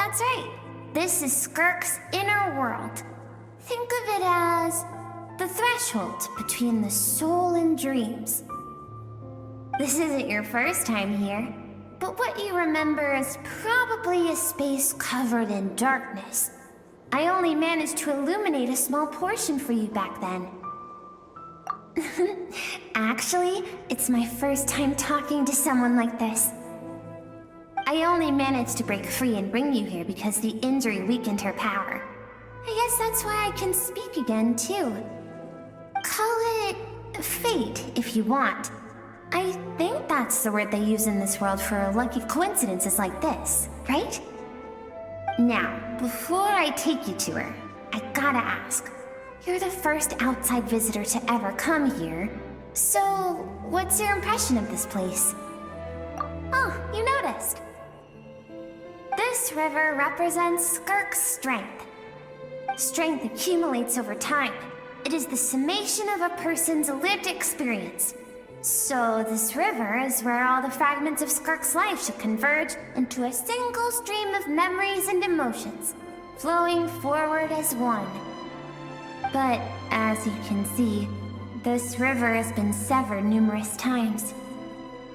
That's right. This is Skirk's inner world. Think of it as the threshold between the soul and dreams. This isn't your first time here, but what you remember is probably a space covered in darkness. I only managed to illuminate a small portion for you back then. Actually, it's my first time talking to someone like this. I only managed to break free and bring you here because the injury weakened her power. I guess that's why I can speak again, too. Call it fate, if you want. I think that's the word they use in this world for lucky coincidences like this, right? Now, before I take you to her, I gotta ask. You're the first outside visitor to ever come here, so what's your impression of this place? Oh, you noticed. This river represents Skirk's strength. Strength accumulates over time. It is the summation of a person's lived experience. So this river is where all the fragments of Skirk's life should converge into a single stream of memories and emotions, flowing forward as one. But as you can see, this river has been severed numerous times.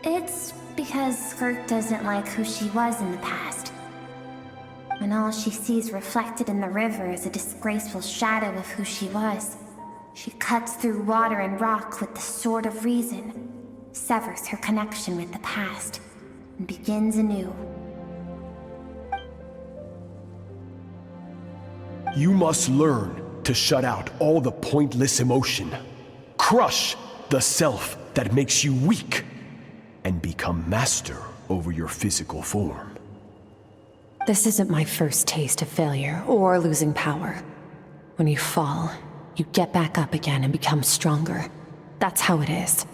It's because Skirk doesn't like who she was in the past. When all she sees reflected in the river is a disgraceful shadow of who she was, she cuts through water and rock with the sword of reason, severs her connection with the past, and begins anew. You must learn to shut out all the pointless emotion. Crush the self that makes you weak, and become master over your physical form. This isn't my first taste of failure or losing power. When you fall, you get back up again and become stronger. That's how it is.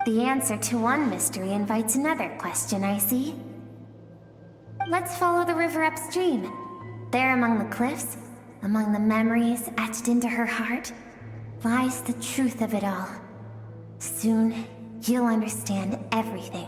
The answer to one mystery invites another question, I see. Let's follow the river upstream. There among the cliffs, among the memories etched into her heart, lies the truth of it all. Soon, you'll understand everything.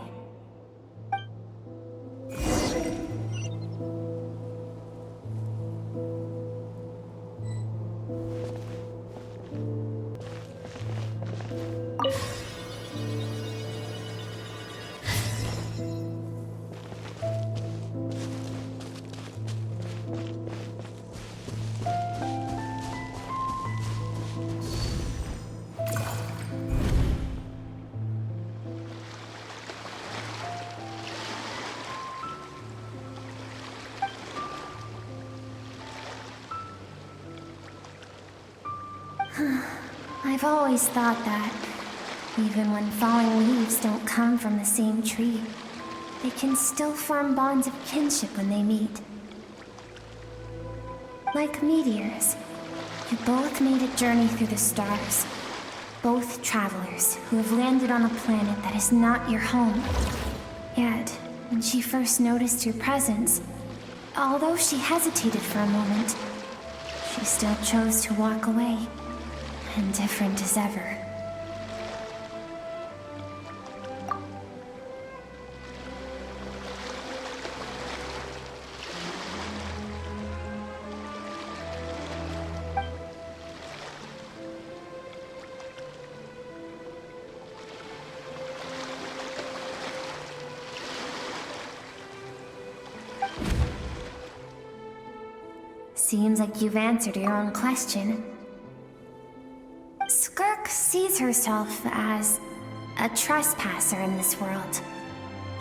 I've always thought that, even when falling leaves don't come from the same tree, they can still form bonds of kinship when they meet. Like meteors, you both made a journey through the stars. Both travelers who have landed on a planet that is not your home. Yet, when she first noticed your presence, although she hesitated for a moment, she still chose to walk away. Indifferent as ever. Seems like you've answered your own question. Skirk sees herself as a trespasser in this world.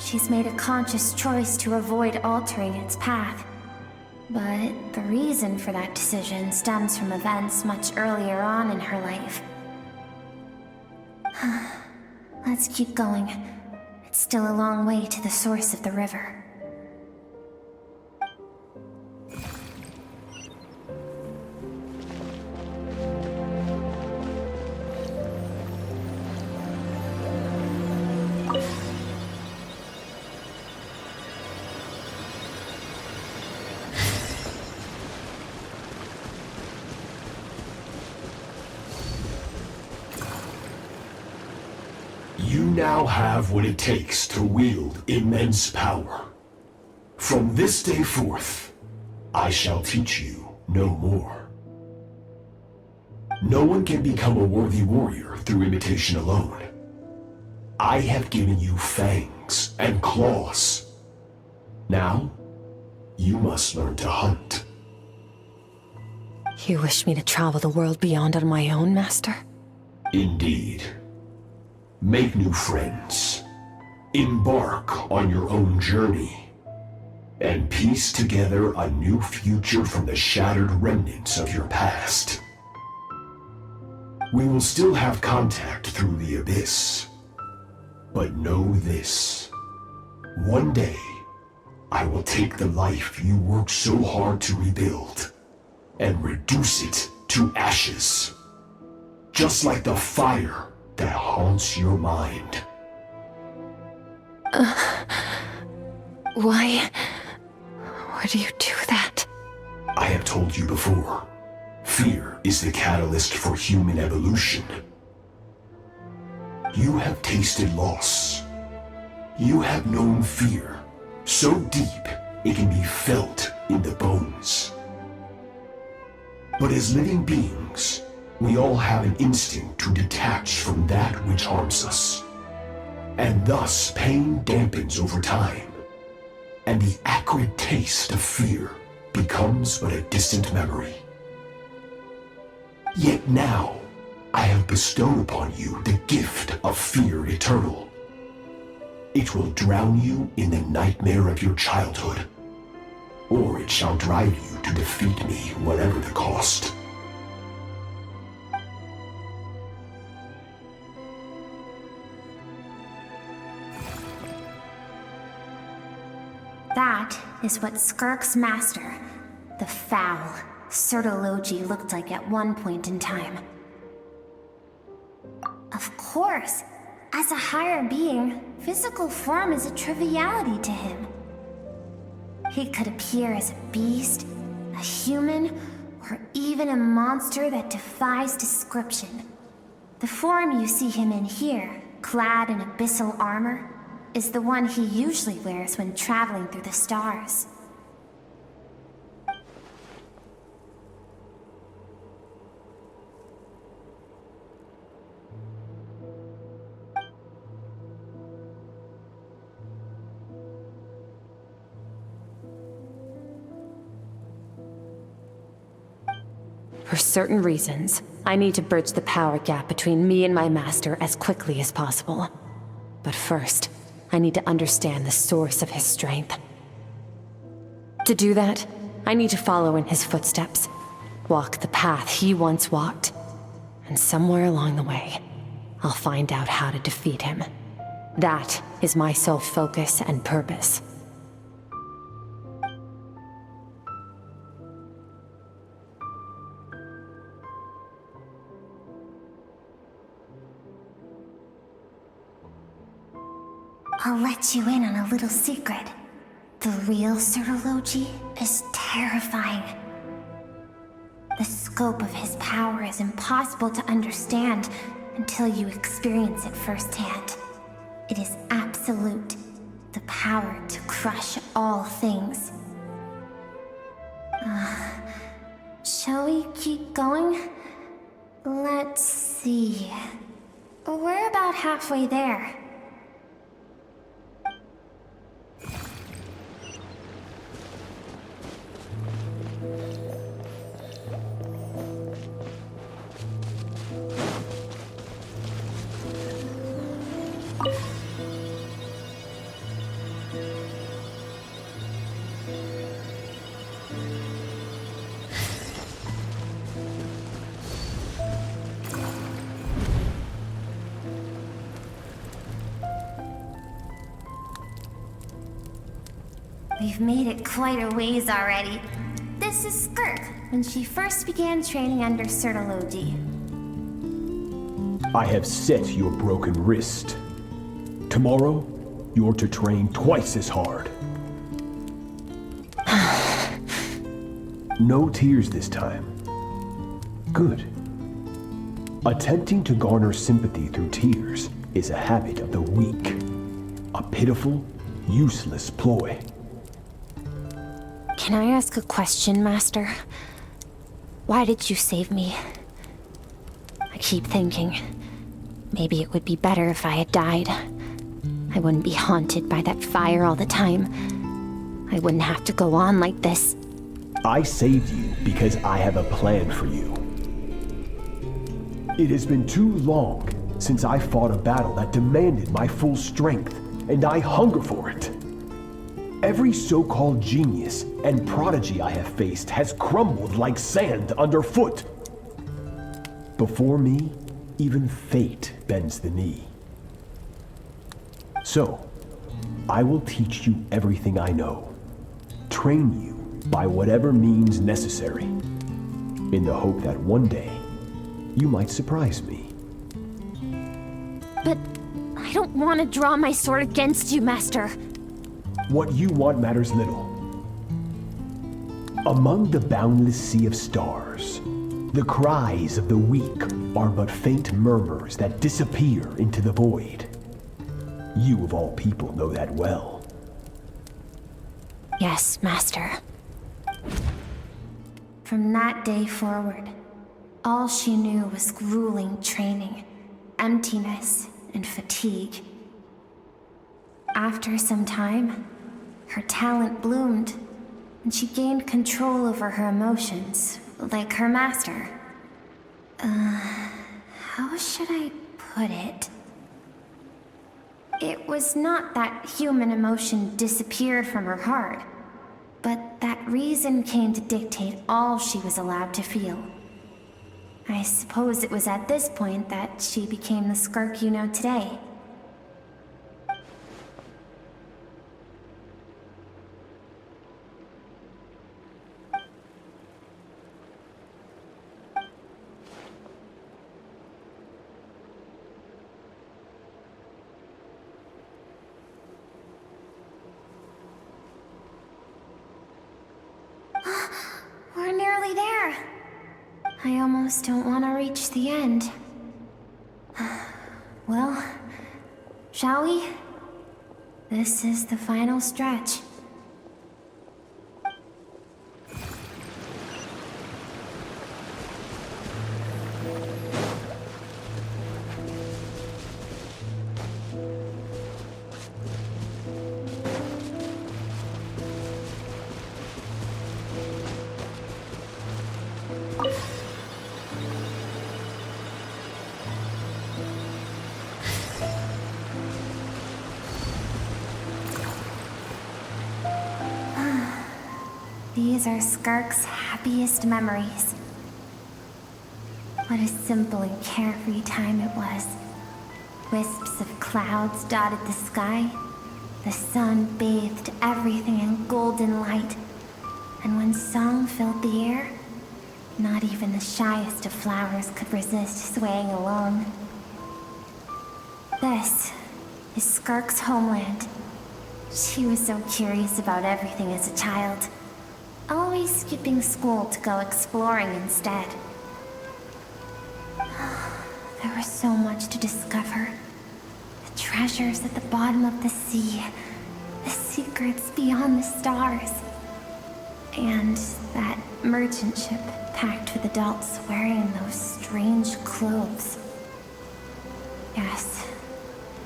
She's made a conscious choice to avoid altering its path. But the reason for that decision stems from events much earlier on in her life. Let's keep going. It's still a long way to the source of the river. now have what it takes to wield immense power. From this day forth, I shall teach you no more. No one can become a worthy warrior through imitation alone. I have given you fangs and claws. Now, you must learn to hunt. You wish me to travel the world beyond on my own, Master? Indeed. Make new friends. Embark on your own journey. And piece together a new future from the shattered remnants of your past. We will still have contact through the abyss. But know this. One day, I will take the life you worked so hard to rebuild and reduce it to ashes. Just like the fire that haunts your mind. Why do you do that? I have told you before, fear is the catalyst for human evolution. You have tasted loss. You have known fear so deep it can be felt in the bones. But as living beings, we all have an instinct to detach from that which harms us. And thus pain dampens over time, and the acrid taste of fear becomes but a distant memory. Yet now, I have bestowed upon you the gift of fear eternal. It will drown you in the nightmare of your childhood, or it shall drive you to defeat me, whatever the cost. That is what Skirk's master, the foul Sertologi, looked like at one point in time. Of course, as a higher being, physical form is a triviality to him. He could appear as a beast, a human, or even a monster that defies description. The form you see him in here, clad in abyssal armor, is the one he usually wears when traveling through the stars. For certain reasons, I need to bridge the power gap between me and my master as quickly as possible. But first, I need to understand the source of his strength. To do that, I need to follow in his footsteps, walk the path he once walked, and somewhere along the way, I'll find out how to defeat him. That is my sole focus and purpose. I'll let you in on a little secret. The real Sertologi is terrifying. The scope of his power is impossible to understand until you experience it firsthand. It is absolute, the power to crush all things. Shall we keep going? Let's see. We're about halfway there. We've made it quite a ways already. This is Skirk, when she first began training under Sertologi. I have set your broken wrist. Tomorrow, you're to train twice as hard. No tears this time. Good. Attempting to garner sympathy through tears is a habit of the weak. A pitiful, useless ploy. Can I ask a question, Master? Why did you save me? I keep thinking, maybe it would be better if I had died. I wouldn't be haunted by that fire all the time. I wouldn't have to go on like this. I saved you because I have a plan for you. It has been too long since I fought a battle that demanded my full strength, and I hunger for it. Every so-called genius and prodigy I have faced has crumbled like sand underfoot. Before me, even fate bends the knee. So, I will teach you everything I know, train you by whatever means necessary, in the hope that one day, you might surprise me. But I don't want to draw my sword against you, Master. What you want matters little. Among the boundless sea of stars, the cries of the weak are but faint murmurs that disappear into the void. You of all people know that well. Yes, Master. From that day forward, all she knew was grueling training, emptiness, and fatigue. After some time, her talent bloomed, and she gained control over her emotions, like her master. How should I put it? It was not that human emotion disappeared from her heart, but that reason came to dictate all she was allowed to feel. I suppose it was at this point that she became the Skirk you know today. We're nearly there. I almost don't want to reach the end. Well, shall we? This is the final stretch. These are Skark's happiest memories. What a simple and carefree time it was. Wisps of clouds dotted the sky. The sun bathed everything in golden light. And when song filled the air, not even the shyest of flowers could resist swaying along. This is Skark's homeland. She was so curious about everything as a child. Always skipping school to go exploring instead. There was so much to discover. The treasures at the bottom of the sea, the secrets beyond the stars, and that merchant ship packed with adults wearing those strange clothes. Yes,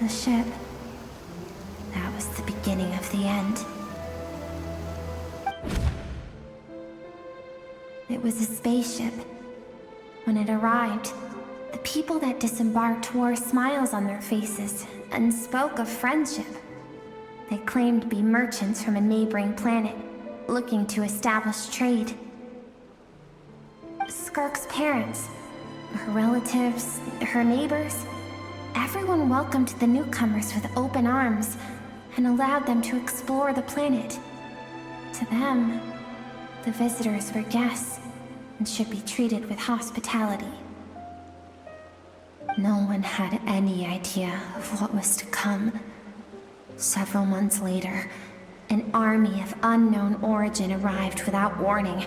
the ship. That was the beginning of the end. It was a spaceship. When it arrived, the people that disembarked wore smiles on their faces and spoke of friendship. They claimed to be merchants from a neighboring planet, looking to establish trade. Skark's parents, her relatives, her neighbors, everyone welcomed the newcomers with open arms and allowed them to explore the planet. To them, the visitors were guests and should be treated with hospitality. No one had any idea of what was to come. Several months later, an army of unknown origin arrived without warning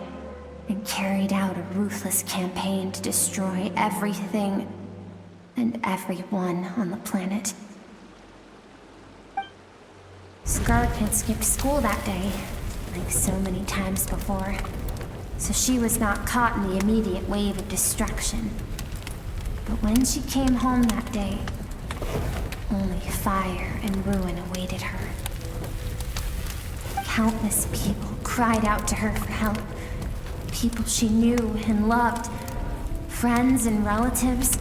and carried out a ruthless campaign to destroy everything. and everyone on the planet. Scark had skipped school that day, like so many times before, so she was not caught in the immediate wave of destruction. But when she came home that day, only fire and ruin awaited her. Countless people cried out to her for help. People she knew and loved. Friends and relatives.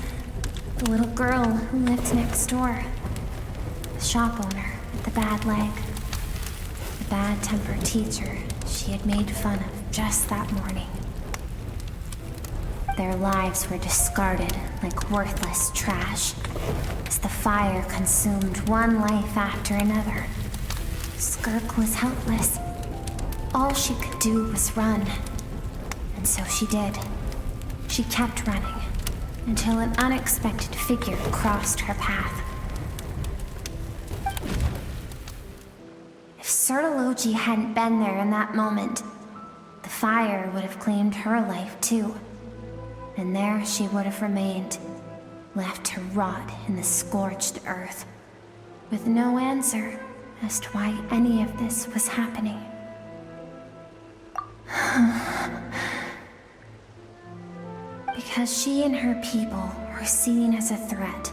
The little girl who lived next door. The shop owner with the bad leg. The bad-tempered teacher she had made fun of just that morning. Their lives were discarded like worthless trash as the fire consumed one life after another. Skirk was helpless. All she could do was run. And so she did. She kept running until an unexpected figure crossed her path. If Sertology hadn't been there in that moment, the fire would have claimed her life too. And there she would have remained, left to rot in the scorched earth, with no answer as to why any of this was happening. Because she and her people were seen as a threat.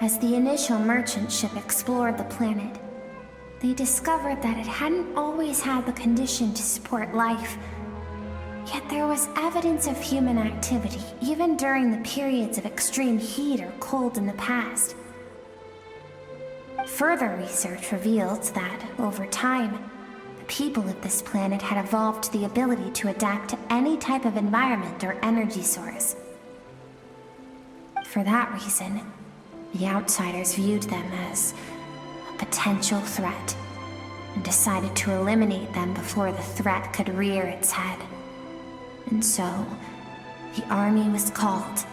As the initial merchant ship explored the planet, they discovered that it hadn't always had the condition to support life. Yet there was evidence of human activity, even during the periods of extreme heat or cold in the past. Further research revealed that, over time, the people of this planet had evolved the ability to adapt to any type of environment or energy source. For that reason, the outsiders viewed them as a potential threat and decided to eliminate them before the threat could rear its head. And so, the army was called,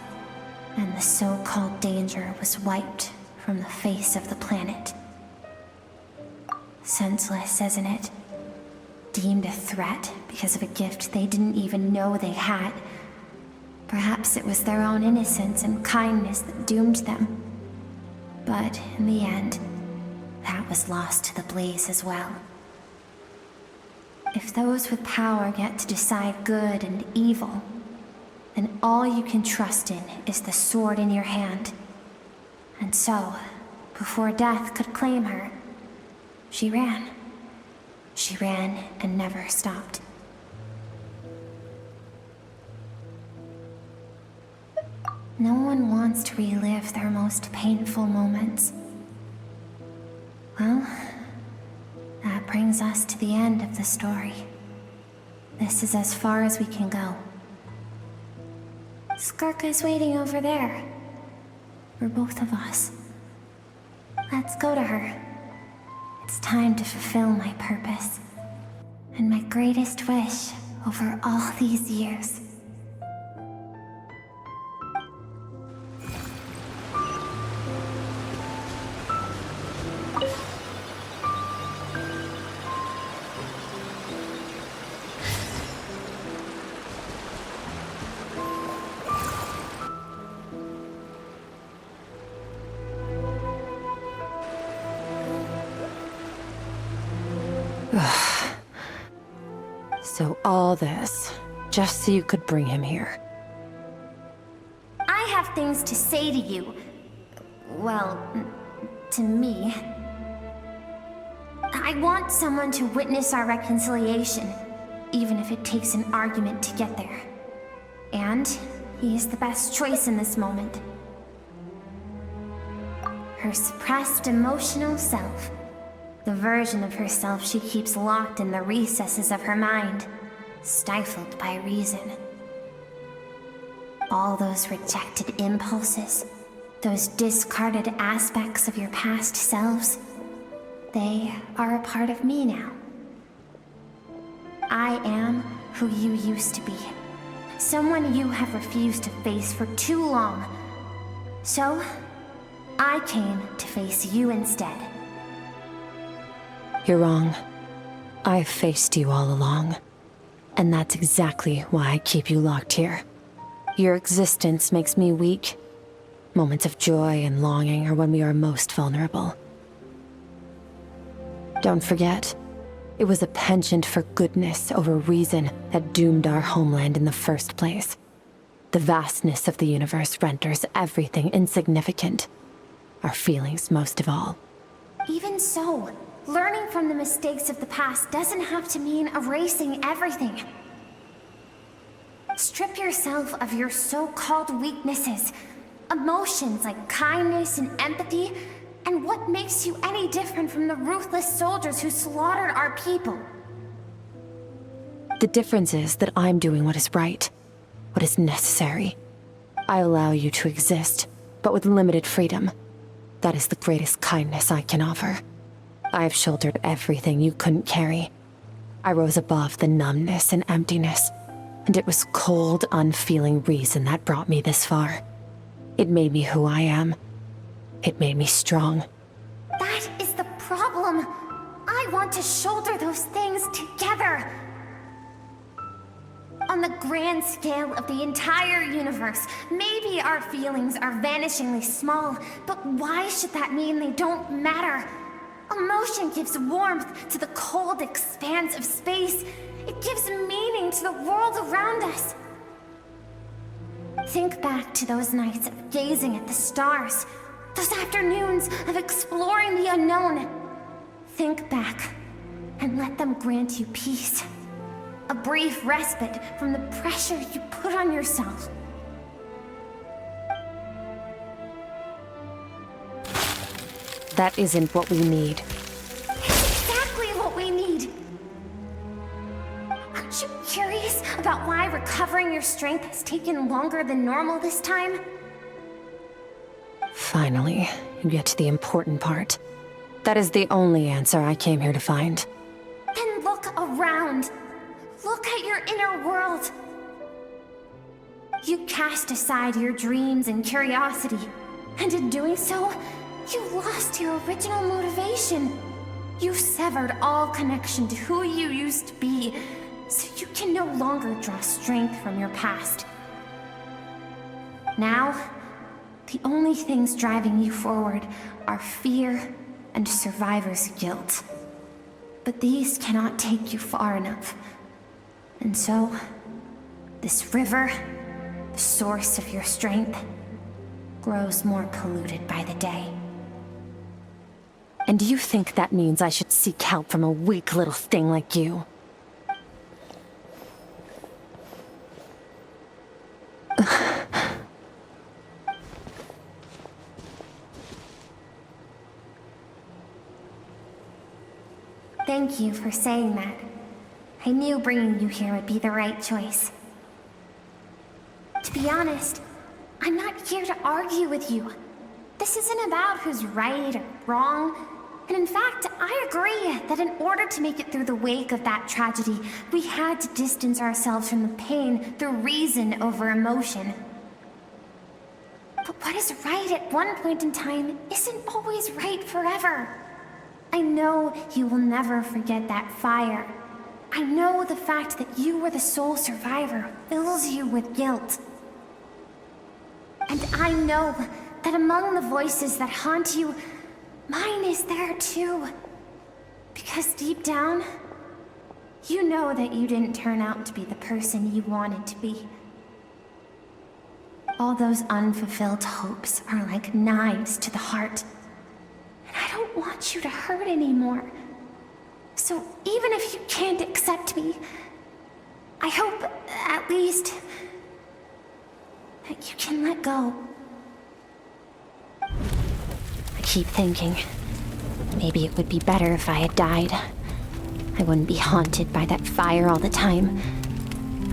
and the so-called danger was wiped from the face of the planet. Senseless, isn't it? Deemed a threat because of a gift they didn't even know they had. Perhaps it was their own innocence and kindness that doomed them. But in the end, that was lost to the blaze as well. If those with power get to decide good and evil, then all you can trust in is the sword in your hand. And so, before death could claim her, she ran. She ran and never stopped. No one wants to relive their most painful moments. Well, that brings us to the end of the story. This is as far as we can go. Skirka's waiting over there. For both of us. Let's go to her. It's time to fulfill my purpose. And my greatest wish over all these years. So all this, just so you could bring him here. I have things to say to you. Well, to me. I want someone to witness our reconciliation, even if it takes an argument to get there. And he is the best choice in this moment. Her suppressed emotional self. The version of herself she keeps locked in the recesses of her mind, stifled by reason. All those rejected impulses, those discarded aspects of your past selves, they are a part of me now. I am who you used to be, someone you have refused to face for too long. So, I came to face you instead. You're wrong. I've faced you all along. And that's exactly why I keep you locked here. Your existence makes me weak. Moments of joy and longing are when we are most vulnerable. Don't forget, it was a penchant for goodness over reason that doomed our homeland in the first place. The vastness of the universe renders everything insignificant. Our feelings most of all. Even so, learning from the mistakes of the past doesn't have to mean erasing everything. Strip yourself of your so-called weaknesses, emotions like kindness and empathy, and what makes you any different from the ruthless soldiers who slaughtered our people? The difference is that I'm doing what is right, what is necessary. I allow you to exist, but with limited freedom. That is the greatest kindness I can offer. I have shouldered everything you couldn't carry. I rose above the numbness and emptiness, and it was cold, unfeeling reason that brought me this far. It made me who I am. It made me strong. That is the problem. I want to shoulder those things together. On the grand scale of the entire universe, maybe our feelings are vanishingly small, but why should that mean they don't matter? Emotion gives warmth to the cold expanse of space. It gives meaning to the world around us. Think back to those nights of gazing at the stars, those afternoons of exploring the unknown. Think back and let them grant you peace. A brief respite from the pressure you put on yourself. That isn't what we need. It's exactly what we need. Aren't you curious about why recovering your strength has taken longer than normal this time? Finally, you get to the important part. That is the only answer I came here to find. Then look around. Look at your inner world. You cast aside your dreams and curiosity, and in doing so, you lost your original motivation. You severed all connection to who you used to be, so you can no longer draw strength from your past. Now, the only things driving you forward are fear and survivor's guilt. But these cannot take you far enough. And so, this river, the source of your strength, grows more polluted by the day. And do you think that means I should seek help from a weak little thing like you? Thank you for saying that. I knew bringing you here would be the right choice. To be honest, I'm not here to argue with you. This isn't about who's right or wrong. And in fact, I agree that in order to make it through the wake of that tragedy, we had to distance ourselves from the pain through reason over emotion. But what is right at one point in time isn't always right forever. I know you will never forget that fire. I know the fact that you were the sole survivor fills you with guilt. And I know that among the voices that haunt you, mine is there too. Because deep down, you know that you didn't turn out to be the person you wanted to be. All those unfulfilled hopes are like knives to the heart. And I don't want you to hurt anymore. So even if you can't accept me, I hope, at least, that you can let go. I keep thinking, maybe it would be better if I had died. I wouldn't be haunted by that fire all the time.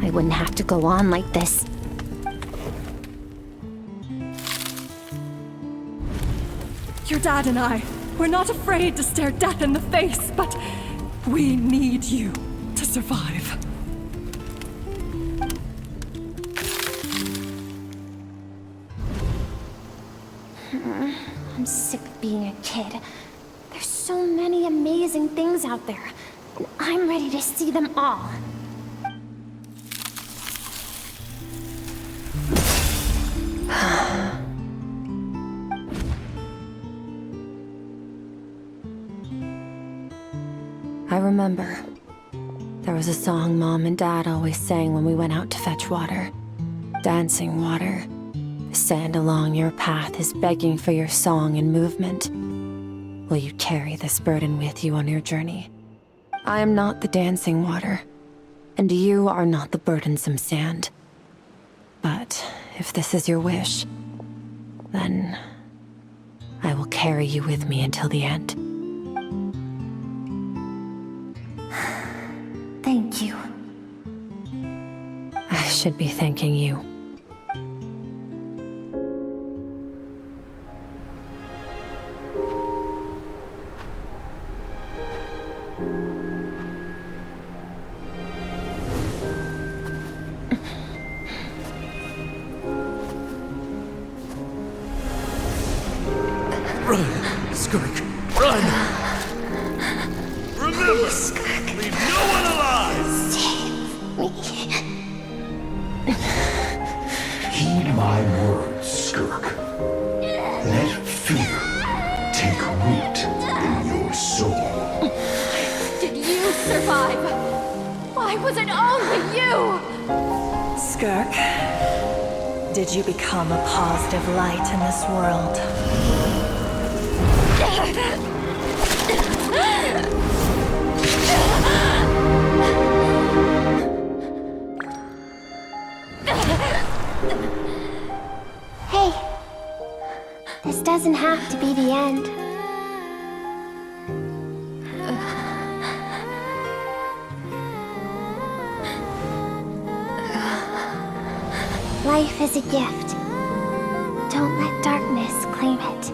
I wouldn't have to go on like this. Your dad and I, we're not afraid to stare death in the face, but we need you to survive. I'm sick of being a kid. There's so many amazing things out there, and I'm ready to see them all. remember. There was a song Mom and Dad always sang when we went out to fetch water. Dancing water. The sand along your path is begging for your song and movement. Will you carry this burden with you on your journey? I am not the dancing water, and you are not the burdensome sand. But if this is your wish, then I will carry you with me until the end. Thank you. I should be thanking you. Run, Skirk, run! Remember, leave no one alive! Heed my words, Skirk. Let fear take root in your soul. Did you survive? Why was it only you? Skirk, did you become a positive light in this world? Hey, this doesn't have to be the end. Life is a gift. Don't let darkness claim it.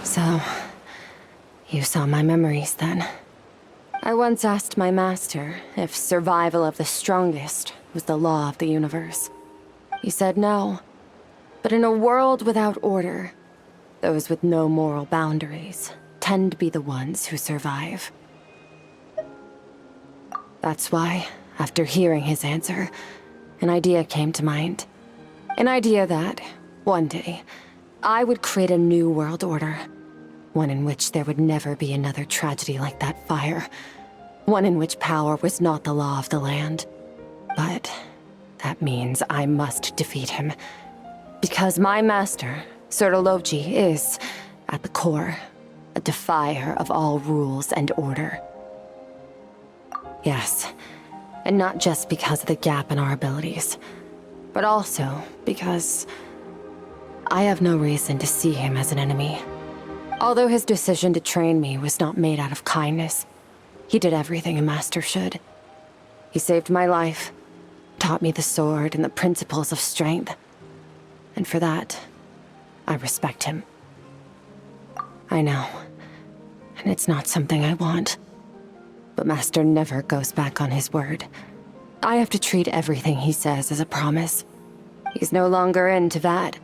So, you saw my memories then. I once asked my master if survival of the strongest was the law of the universe. He said no. But in a world without order, those with no moral boundaries tend to be the ones who survive. That's why, after hearing his answer, an idea came to mind. An idea that, one day, I would create a new world order. One in which there would never be another tragedy like that fire. One in which power was not the law of the land. But that means I must defeat him. Because my master, Sertologi, is, at the core, a defier of all rules and order. Yes, and not just because of the gap in our abilities, but also because I have no reason to see him as an enemy. Although his decision to train me was not made out of kindness, he did everything a master should. He saved my life, taught me the sword and the principles of strength. And for that, I respect him. I know, and it's not something I want. But Master never goes back on his word. I have to treat everything he says as a promise. He's no longer into that,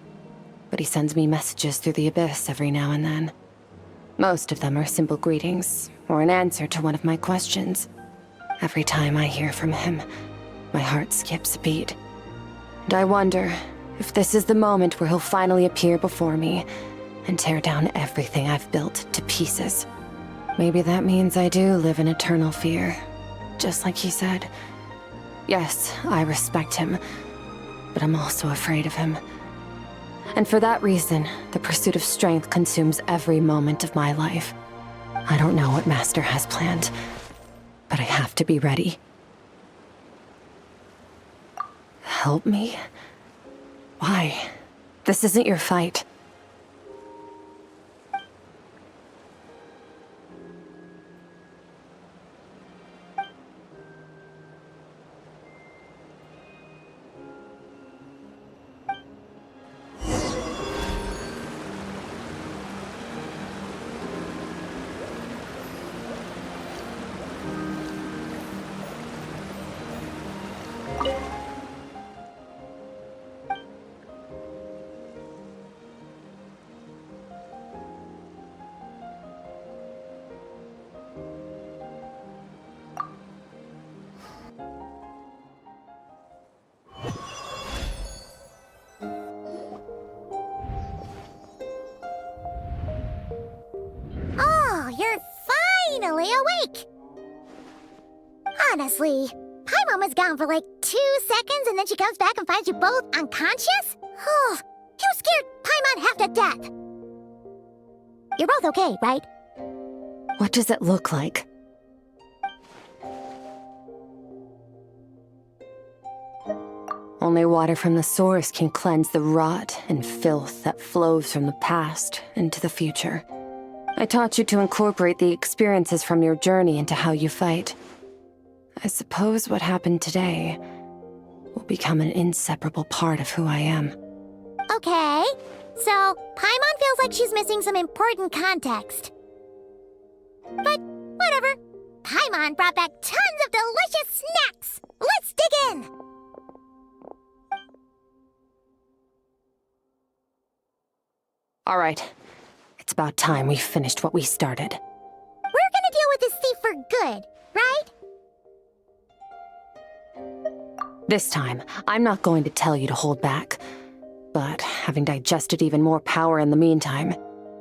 but he sends me messages through the abyss every now and then. Most of them are simple greetings, or an answer to one of my questions. Every time I hear from him, my heart skips a beat. And I wonder if this is the moment where he'll finally appear before me and tear down everything I've built to pieces. Maybe that means I do live in eternal fear, just like he said. Yes, I respect him, but I'm also afraid of him. And for that reason, the pursuit of strength consumes every moment of my life. I don't know what Master has planned, but I have to be ready. Help me? Why? This isn't your fight. awake! Honestly, Paimon was gone for like 2 seconds and then she comes back and finds you both unconscious? Oh, you scared Paimon half to death! You're both okay, right? What does it look like? Only water from the source can cleanse the rot and filth that flows from the past into the future. I taught you to incorporate the experiences from your journey into how you fight. I suppose what happened today will become an inseparable part of who I am. Okay, so Paimon feels like she's missing some important context. But whatever. Paimon brought back tons of delicious snacks! Let's dig in! All right. It's about time we finished what we started. We're gonna deal with this thief for good, right? This time, I'm not going to tell you to hold back. But having digested even more power in the meantime,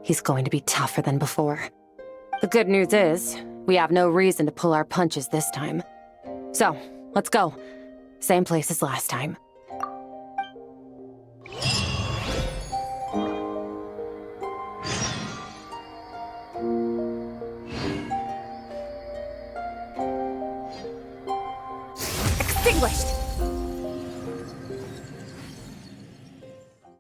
he's going to be tougher than before. The good news is, we have no reason to pull our punches this time. So, let's go. Same place as last time. Extinguished!